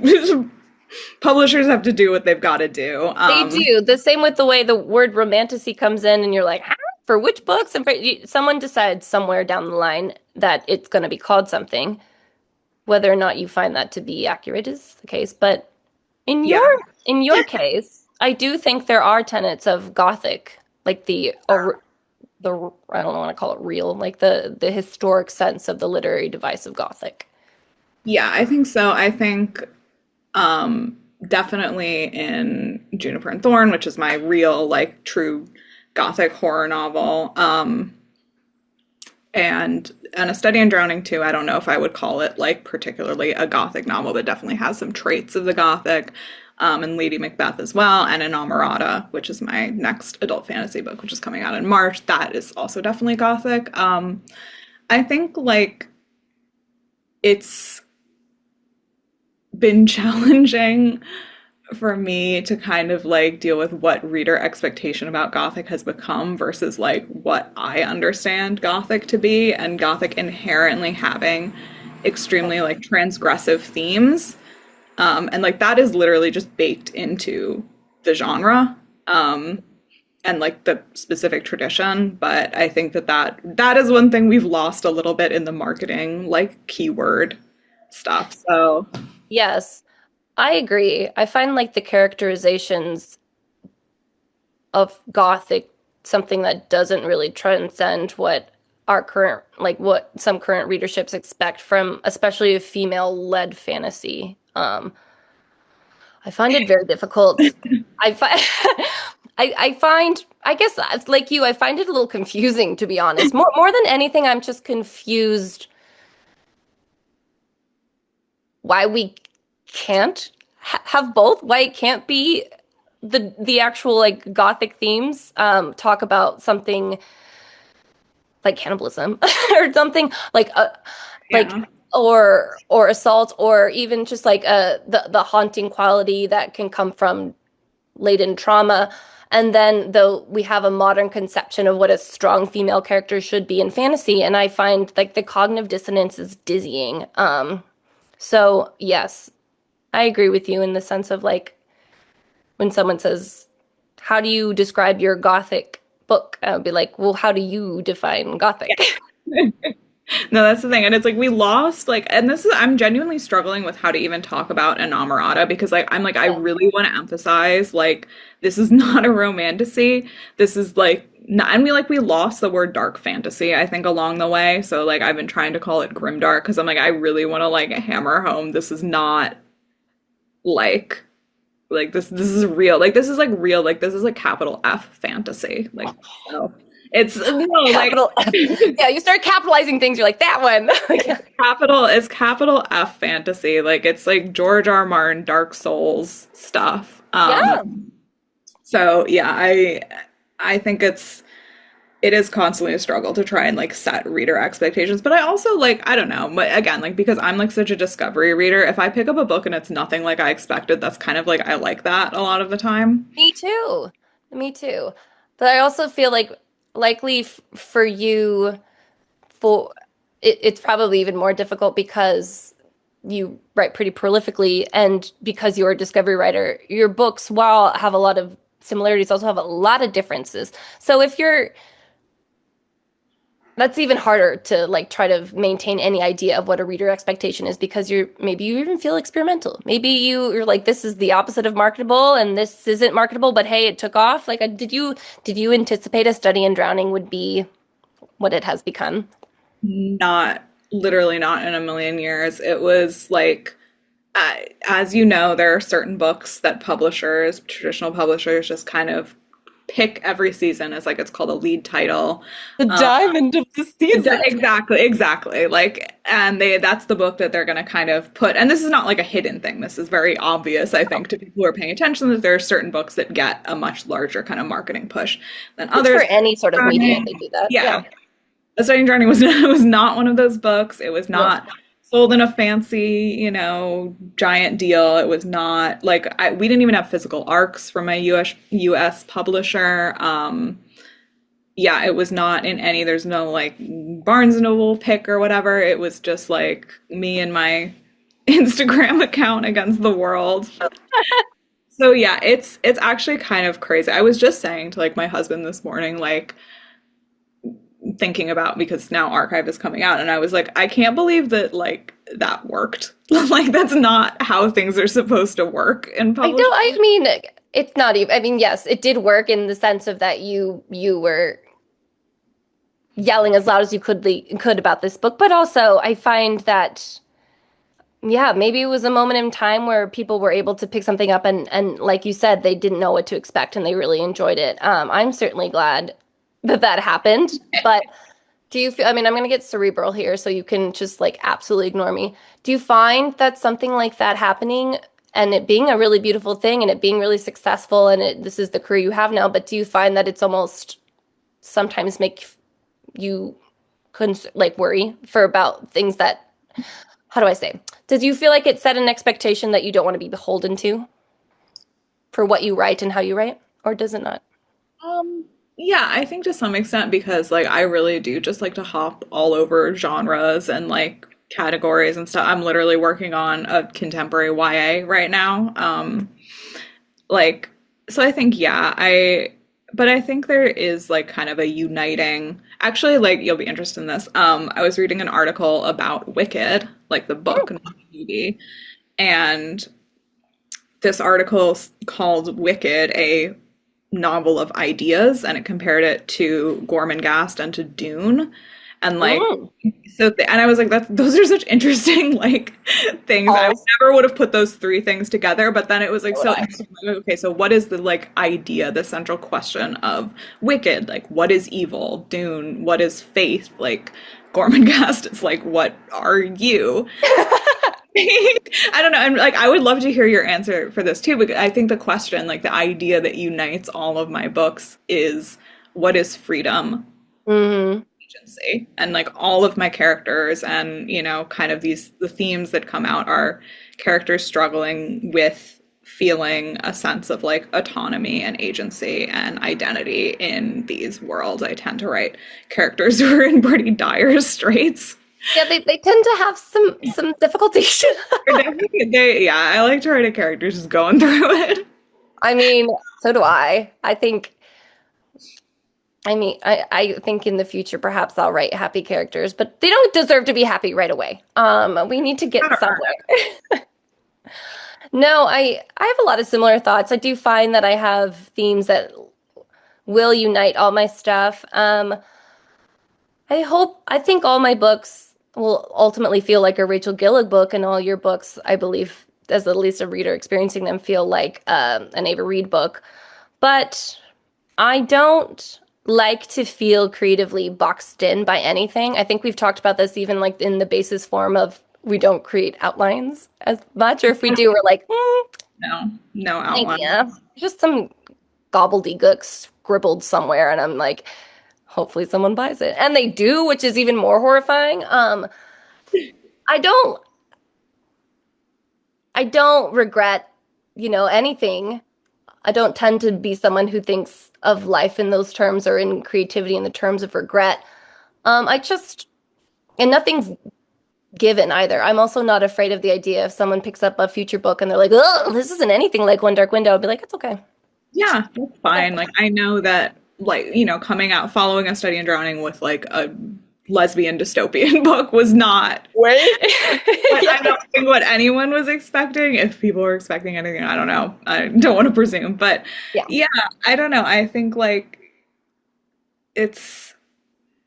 A: publishers have to do what they've got to do.
B: They do. The same with the way the word romantasy comes in, and you're like, huh? For which books? And someone decides somewhere down the line that it's going to be called something. Whether or not you find that to be accurate is the case. But in
A: Yeah,
B: your case, I do think there are tenets of Gothic, like the I don't want to call it real, like the historic sense of the literary device of Gothic.
A: yeah, I think so. I think definitely in Juniper and Thorn, which is my real, like, true Gothic horror novel. And A Study in Drowning too. I don't know if I would call it like particularly a Gothic novel, but definitely has some traits of the Gothic. And Lady Macbeth as well, and Inamorata, which is my next adult fantasy book, which is coming out in March. That is also definitely Gothic. I think like it's been challenging for me to kind of like deal with what reader expectation about Gothic has become versus like what I understand Gothic to be, and Gothic inherently having extremely like transgressive themes. And like that is literally just baked into the genre. And like the specific tradition, but I think that is one thing we've lost a little bit in the marketing like keyword stuff. So
B: Yes, I agree. I find like the characterizations of Gothic something that doesn't really transcend what our current, like what some current readerships expect from especially a female-led fantasy. I find it very difficult. I find, I find, I guess, like you, I find it a little confusing, to be honest. More than anything, I'm just confused why we can't have both. Why it can't be the actual like Gothic themes talk about something like cannibalism or something like
A: yeah.
B: or assault or even just like the haunting quality that can come from laden trauma. And then, though, we have a modern conception of what a strong female character should be in fantasy, and I find like the cognitive dissonance is dizzying. So yes, I agree with you in the sense of like when someone says, "How do you describe your Gothic book?" I would be like, "Well, how do you define Gothic?"
A: No, that's the thing. And it's like we lost like and this is I'm genuinely struggling with how to even talk about Inamorata because like I'm like I
B: Yeah.
A: really want to emphasize like this is not a romantasy. This is like not, and we lost the word dark fantasy I think along the way. So like I've been trying to call it grimdark because I'm like I really want to like hammer home this is not like this is real. Like this is like real. Like this is like capital F fantasy. Like so it's no like
B: Capital F. Yeah, you start capitalizing things, you're like, that one.
A: capital F fantasy. Like it's like George R. R. Martin Dark Souls stuff.
B: Yeah.
A: So yeah, I think it is constantly a struggle to try and like set reader expectations. But I also like I don't know, but again, like because I'm like such a discovery reader, if I pick up a book and it's nothing like I expected, that's kind of like I like that a lot of the time.
B: Me too. Me too. But I also feel like likely for you, for it's probably even more difficult because you write pretty prolifically and because you're a discovery writer, your books, while have a lot of similarities, also have a lot of differences. So if you're that's even harder to like try to maintain any idea of what a reader expectation is because maybe you even feel experimental. Maybe you're like this is the opposite of marketable and this isn't marketable, but hey, it took off. Like did you anticipate A Study in Drowning would be what it has become?
A: Not literally not in a million years. It was like as you know, there are certain books that publishers, traditional publishers, just kind of pick every season as like it's called a lead title.
B: The diamond of the season.
A: Exactly. Like, and that's the book that they're going to kind of put. And this is not like a hidden thing. This is very obvious, I think, to people who are paying attention that there are certain books that get a much larger kind of marketing push than
B: It's for
A: others.
B: any sort of media, they do that.
A: Yeah,
B: Yeah.
A: A Study in Drowning was not one of those books. It was
B: No.
A: not sold in a fancy, giant deal. It was not like we didn't even have physical arcs from a US publisher. Yeah, it was not in any. There's no like Barnes and Noble pick or whatever. It was just like me and my Instagram account against the world. So yeah, it's actually kind of crazy. I was just saying to like my husband this morning, like thinking about because now Archive is coming out, and I was like, I can't believe that like that worked. Like that's not how things are supposed to work in
B: I
A: publishing.
B: don't, I mean, it's not even, I mean, yes, it did work in the sense of that you were yelling as loud as you could about this book, but also I find that yeah, maybe it was a moment in time where people were able to pick something up and like you said, they didn't know what to expect and they really enjoyed it. I'm certainly glad that that happened, but do you feel, I mean, I'm going to get cerebral here, so you can just like absolutely ignore me. Do you find that something like that happening and it being a really beautiful thing and it being really successful and this is the career you have now, but do you find that it's almost sometimes make you like worry for about things that, how do I say? Does you feel like it set an expectation that you don't want to be beholden to for what you write and how you write, or does it not?
A: Um, yeah, I think to some extent because like I really do just like to hop all over genres and like categories and stuff. I'm literally working on a contemporary YA right now. Like so I think yeah, but I think there is like kind of a uniting actually like you'll be interested in this. I was reading an article about Wicked, like the book and the movie, and this article called Wicked a novel of ideas, and it compared it to Gormenghast and to Dune. And like
B: Mm.
A: and I was like, those are such interesting like things. I
B: Oh,
A: never would have put those three things together, but then it was like
B: so would
A: so
B: I.
A: interesting. Like, okay, so what is the like idea, the central question of Wicked? Like what is evil? Dune, what is faith? Like Gormenghast is like, what are you? I don't know. And like, I would love to hear your answer for this too, because I think the question, like the idea that unites all of my books is what is freedom,
B: Hmm.
A: agency? And like all of my characters and, kind of the themes that come out are characters struggling with feeling a sense of like autonomy and agency and identity in these worlds. I tend to write characters who are in pretty dire straits.
B: Yeah, they tend to have some difficulties.
A: Yeah, I like to write a character just going through it.
B: I mean, so do I. I think in the future perhaps I'll write happy characters, but they don't deserve to be happy right away. We need to get somewhere. No, I have a lot of similar thoughts. I do find that I have themes that will unite all my stuff. I think all my books will ultimately feel like a Rachel Gillig book, and all your books, I believe, as at least a reader experiencing them, feel like an Ava Reid book. But I don't like to feel creatively boxed in by anything. I think we've talked about this even like in the basis form of we don't create outlines as much, or if we do, we're like,
A: No outline.
B: idea. Just some gobbledygook scribbled somewhere, and I'm like, hopefully someone buys it. And they do, which is even more horrifying. I don't I don't regret, anything. I don't tend to be someone who thinks of life in those terms or in creativity in the terms of regret. I just and nothing's given either. I'm also not afraid of the idea if someone picks up a future book and they're like, "Oh, this isn't anything like One Dark Window." I'll be like, "It's okay."
A: Yeah, that's fine. Like I know that like, coming out following A Study in Drowning with like a lesbian dystopian book was not
B: Wait.
A: what I
B: Yeah.
A: don't think what anyone was expecting. If people were expecting anything, I don't know. I don't want to presume, but
B: Yeah.
A: yeah, I don't know. I think like it's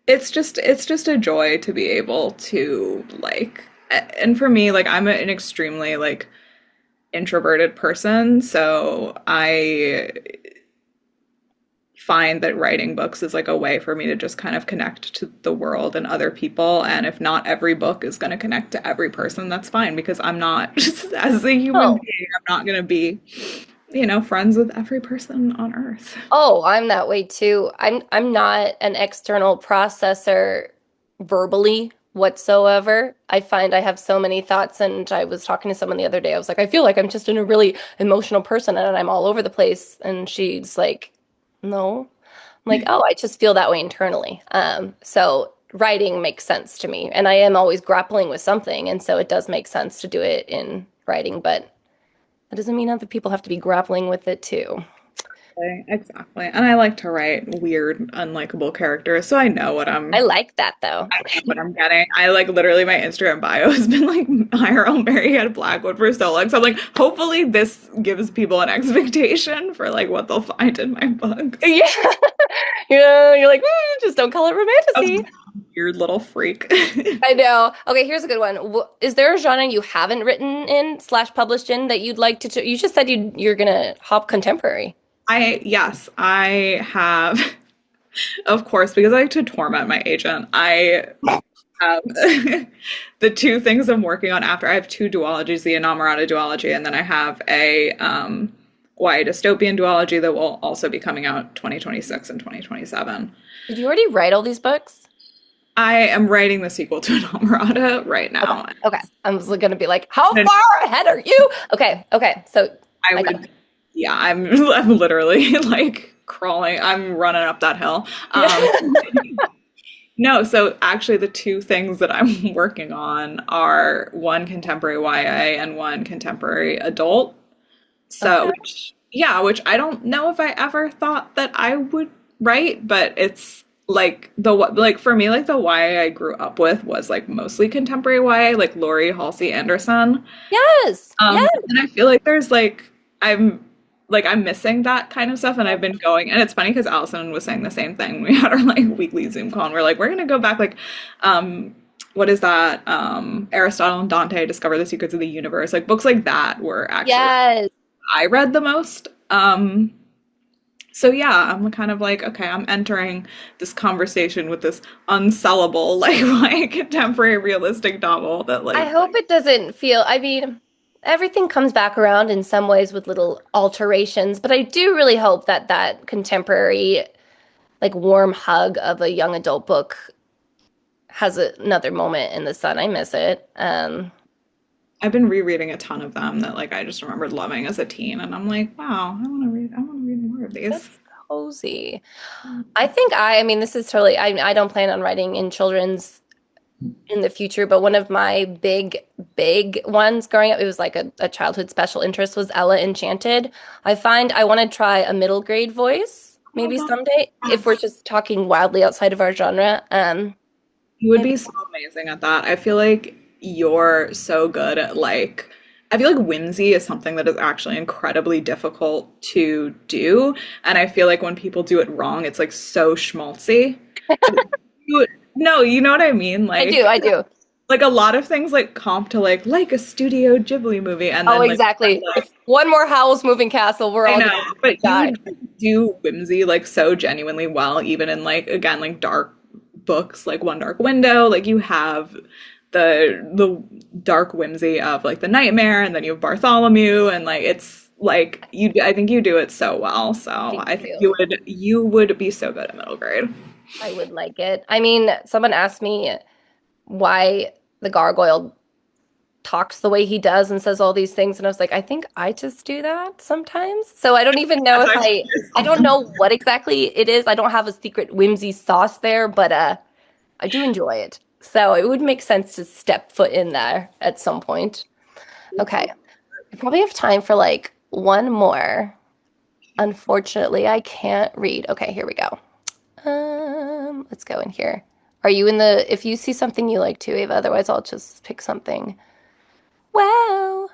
A: it's just a joy to be able to like and for me like I'm an extremely like introverted person, so I find that writing books is like a way for me to just kind of connect to the world and other people. And if not every book is going to connect to every person, that's fine because I'm not, as a human
B: Oh,
A: being, I'm not going to be, friends with every person on earth.
B: oh, I'm that way too. I'm not an external processor verbally whatsoever. I find I have so many thoughts, and I was talking to someone the other day. I was like, I feel like I'm just in a really emotional person and I'm all over the place. And she's like, no. I'm like, oh, I just feel that way internally. So writing makes sense to me, and I am always grappling with something, and so it does make sense to do it in writing, but that doesn't mean other people have to be grappling with it too.
A: Exactly. And I like to write weird, unlikable characters, so I know
B: I like that though.
A: what I'm getting. I like literally my Instagram bio has been like IRL Mary at Blackwood for so long. So I'm like, hopefully this gives people an expectation for like what they'll find in my books.
B: Yeah. You're like, just don't call it
A: A
B: romantasy.
A: weird little freak.
B: I know. Okay, here's a good one. Is there a genre you haven't written in slash published in that you'd like to? You just said you're gonna hop contemporary.
A: Yes, I have, of course, because I like to torment my agent. I have the two things I'm working on after. I have two duologies, the Inamorata duology, and then I have a YA dystopian duology that will also be coming out 2026 and 2027.
B: Did you already write all these books?
A: I am writing the sequel to Inamorata right
B: Okay.
A: now.
B: Okay. I was gonna be like, how far ahead are you? Okay. Okay. So
A: I
B: I got
A: would, yeah, I'm literally like crawling. I'm running up that hill.
B: it.
A: No, so actually the two things that I'm working on are one contemporary YA and one contemporary adult. So,
B: Okay.
A: which I don't know if I ever thought that I would write, but it's like like for me, like the YA I grew up with was like mostly contemporary YA, like Laurie Halsey Anderson.
B: Yes. Yes.
A: And I feel like there's I'm I'm missing that kind of stuff, and I've been going, and it's funny because Allison was saying the same thing. We had our like weekly Zoom call, and we're like, we're gonna go back what is that? Aristotle and Dante discover the secrets of the universe. Like books like that were actually
B: Yes.
A: I read the most. So yeah, I'm kind of like, okay, I'm entering this conversation with this unsellable, like contemporary realistic novel that
B: I hope it doesn't feel, I mean, everything comes back around in some ways with little alterations, but I do really hope that that contemporary, like warm hug of a young adult book has another moment in the sun. I miss it.
A: I've been rereading a ton of them that like I just remembered loving as a teen, and I'm like, wow, I want to read more of these.
B: That's cozy. I think I mean, this is totally, I don't plan on writing in children's in the future, but one of my big ones growing up, it was like a childhood special interest was Ella Enchanted. I find I want to try a middle grade voice
A: Oh my
B: maybe
A: God.
B: someday if we're just talking wildly outside of our genre.
A: You would
B: I-
A: be so amazing at that. I feel like you're so good at I feel like whimsy is something that is actually incredibly difficult to do. And I feel like when people do it wrong, it's like so schmaltzy. No, you know what I mean?
B: I do, I do.
A: Like a lot of things like comp to like a Studio Ghibli movie and
B: Oh,
A: then
B: exactly.
A: like
B: If one more Howl's Moving Castle, we're
A: I
B: all
A: know,
B: gonna
A: but
B: die.
A: you do whimsy like so genuinely well, even in like again like dark books like One Dark Window. Like you have the dark whimsy of like the nightmare, and then you have Bartholomew, and like it's like you. I think you do it so well. So
B: Thank
A: I think
B: you.
A: you would be so good at middle grade.
B: I would like it. I mean, someone asked me why the gargoyle talks the way he does and says all these things, and I was like, I think I just do that sometimes. So I don't even know
A: That's
B: if
A: actually
B: I don't know what exactly it is. I don't have a secret whimsy sauce there, but I do enjoy it. So it would make sense to step foot in there at some point. Okay. I probably have time for like one more. Unfortunately, I can't read. Okay, here we go. Let's go in here. Are you in the, if you see something you like too, Ava, otherwise I'll just pick something. Wow.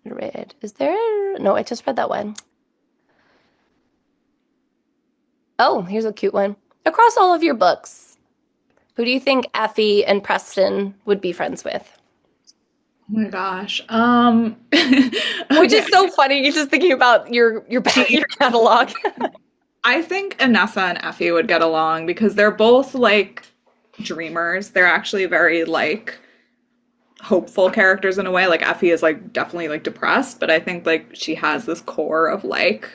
B: Read. Is there, no, I just read that one. Oh, here's a cute one. Across all of your books, who do you think Effie and Preston would be friends with?
A: Oh my gosh.
B: Which
A: Okay.
B: is so funny. You're just thinking about your catalog.
A: I think Anessa and Effie would get along because they're both like dreamers. They're actually very like hopeful characters in a way. Like Effie is like definitely like depressed, but I think like she has this core of like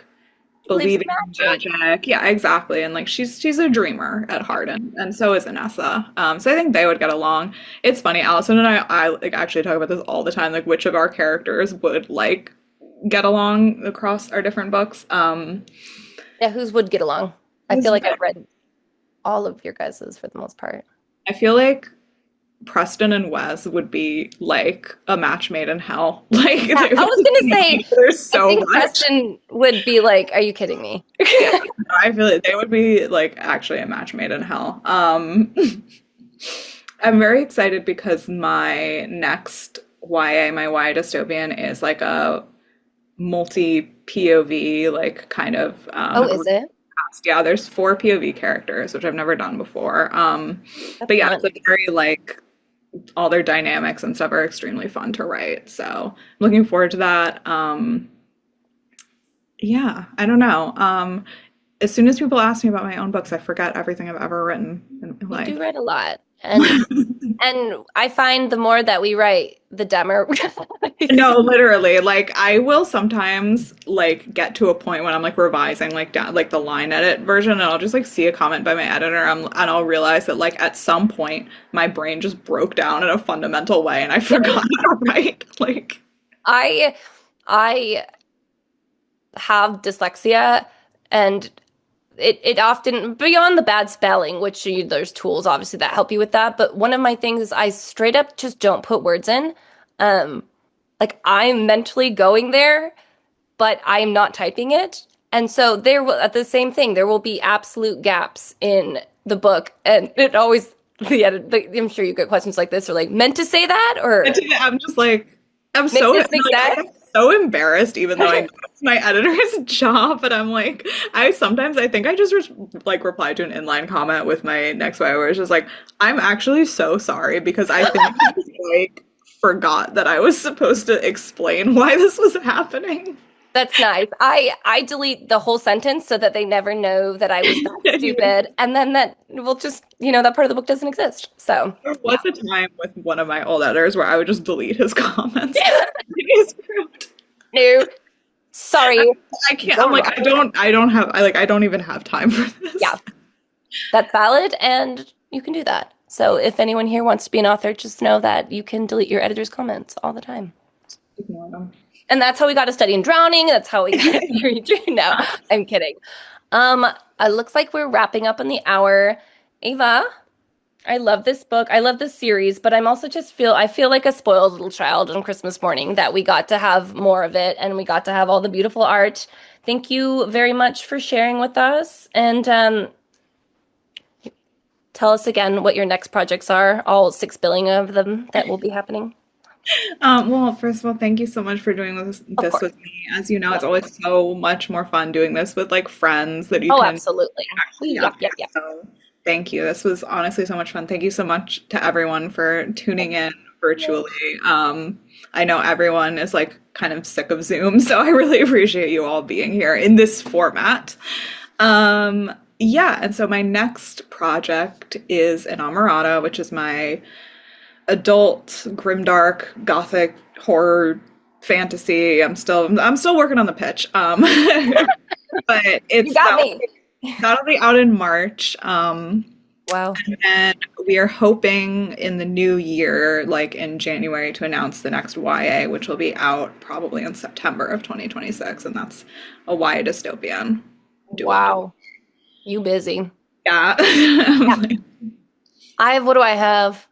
B: She believes in
A: believing in
B: magic.
A: magic. Yeah, exactly. And like she's a dreamer at heart, and so is Anessa. So I think they would get along. It's funny, Allison and I like actually talk about this all the time, like which of our characters would like get along across our different books.
B: Yeah, whose would get along? I feel like I've read all of your guys's for the most part.
A: I feel like Preston and Wes would be like a match made in hell. Like
B: Yeah,
A: they
B: I
A: would
B: was gonna say,
A: there's
B: I
A: so
B: think
A: much.
B: Preston would be like, "Are you kidding me?"
A: Yeah, I feel like they would be like actually a match made in hell. I'm very excited because my next YA, my YA dystopian, is like a multi POV, like kind of
B: Oh, is
A: group
B: it?
A: cast. Yeah, there's four POV characters, which I've never done before.
B: That's
A: But yeah,
B: fun.
A: it's a very like all their dynamics and stuff are extremely fun to write. So I'm looking forward to that. Yeah, I don't know. As soon as people ask me about my own books, I forget everything I've ever written in my
B: You do
A: life.
B: write a lot, and I find the more that we write, the dumber.
A: No, literally. Like I will sometimes like get to a point when I'm like revising like down like the line edit version and I'll just like see a comment by my editor and I'll realize that like at some point my brain just broke down in a fundamental way and I forgot how to write. Like
B: I I have dyslexia, and it often beyond the bad spelling, which there's tools obviously that help you with that. But one of my things is I straight up just don't put words in. Um, like I'm mentally going there, but I'm not typing it. And so there will at the same thing, there will be absolute gaps in the book, and it always the edit. I'm sure you get questions like this, or like meant to say that, or
A: I'm just like I'm
B: make
A: so
B: this
A: like
B: make
A: I
B: sense.
A: get so embarrassed even though I know it's my editor's job, but I'm like I sometimes I think I just like reply to an inline comment with my next way where it's just like I'm actually so sorry because I think I just like forgot that I was supposed to explain why this was happening.
B: That's nice. I delete the whole sentence so that they never know that I was that stupid, and then that will just, that part of the book doesn't exist. So,
A: There
B: yeah.
A: was a time with one of my old editors where I would just delete his comments from his script.
B: No, sorry.
A: I can't. I'm
B: You're
A: like
B: wrong.
A: I don't have. I don't even have time for this.
B: Yeah, that's valid, and you can do that. So, if anyone here wants to be an author, just know that you can delete your editor's comments all the time.
A: Ignore them.
B: And that's how we got to study in drowning. That's how we got to read. No, I'm kidding. Um, it looks like we're wrapping up on the hour. Ava, I love this book. I love this series, but I'm also I feel like a spoiled little child on Christmas morning that we got to have more of it and we got to have all the beautiful art. Thank you very much for sharing with us. And tell us again what your next projects are, all 6 billion of them that will be happening.
A: Well, first of all, thank you so much for doing
B: Of
A: this
B: course.
A: with me. As you know,
B: Yeah.
A: it's always so much more fun doing this with like friends that you
B: Oh,
A: can
B: absolutely.
A: actually
B: Yep,
A: have
B: yep,
A: here.
B: yep.
A: So thank you. This was honestly so much fun. Thank you so much to everyone for tuning in virtually. I know everyone is like kind of sick of Zoom, so I really appreciate you all being here in this format. Yeah, and so my next project is an Amorata, which is my adult grimdark gothic horror fantasy. I'm still working on the pitch. But
B: You got me.
A: that'll be out in March.
B: Wow.
A: And we are hoping in the new year, like in January, to announce the next YA, which will be out probably in September of 2026, and that's a YA dystopian. Doing
B: Wow. You busy.
A: yeah.
B: Yeah. What do I have?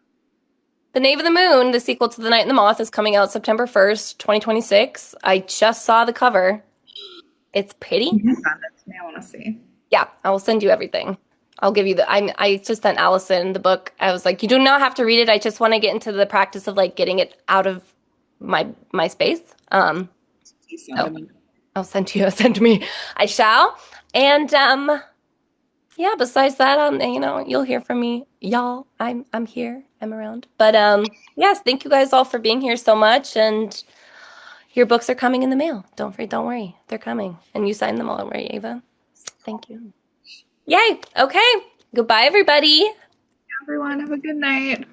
B: The Knave of the Moon, the sequel to The Night and the Moth, is coming out September 1st, 2026. I just saw the cover. It's pretty.
A: You can send it to me. I want to see.
B: Yeah, I will send you everything. I'll give you I just sent Allison the book. I was like, you do not have to read it. I just want to get into the practice of like getting it out of my space.
A: Please send
B: So
A: it to me.
B: send me. I shall. And yeah, besides that, you'll hear from me. Y'all, I'm here. I'm around. But yes, thank you guys all for being here so much, and your books are coming in the mail. Don't worry, they're coming. And you signed them all, right, Ava? Thank you. Yay. Okay. Goodbye, everybody.
A: Everyone, have a good night.